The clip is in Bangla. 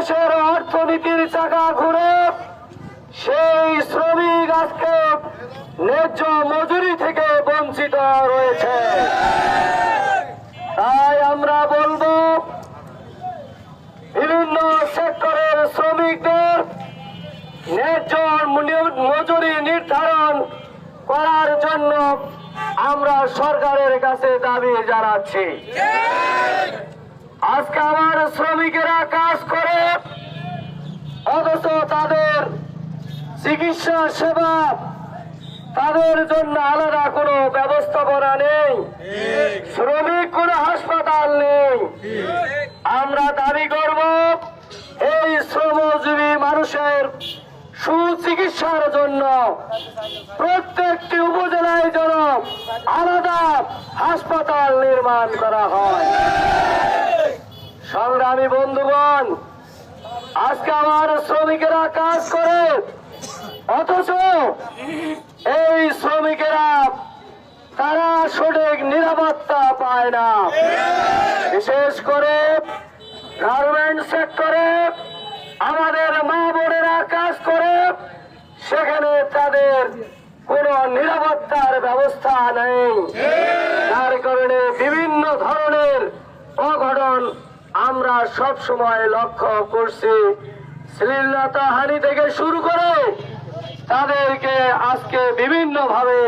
দেশের অর্থনীতির চাকা ঘুরে সেই শ্রমিক আজকে ন্যায্য মজুরি থেকে বঞ্চিত রয়েছে। তাই আমরা বলবো বিভিন্ন সেক্টরের শ্রমিকদের ন্যায্য মজুরি নির্ধারণ করার জন্য আমরা সরকারের কাছে দাবি জানাচ্ছি। আজকে আমার শ্রমিকেরা কাজ করে অথচ তাদের চিকিৎসা সেবা তাদের জন্য আলাদা কোনো ব্যবস্থাপনা নেই, শ্রমিক কোনো হাসপাতাল নেই। আমরা দাবি করব এই শ্রমজীবী মানুষের সুচিকিৎসার জন্য প্রত্যেকটি উপজেলায় যেন আলাদা হাসপাতাল নির্মাণ করা হয়। সংগ্রামী বন্ধুগণ, আজকে আমার শ্রমিকেরা কাজ করে অথচ এই শ্রমিকেরা তারা সঠিক নিরাপত্তা পায় না। বিশেষ করে গার্মেন্ট সেক্টরে আমাদের মা বোনেরা কাজ করে, সেখানে তাদের কোনো নিরাপত্তার ব্যবস্থা নেই, যার কারণে বিভিন্ন ধরনের অঘটন আমরা সব সময় লক্ষ্য করছি। শ্লীলতাহানি থেকে শুরু করে তাদেরকে আজকে বিভিন্ন ভাবে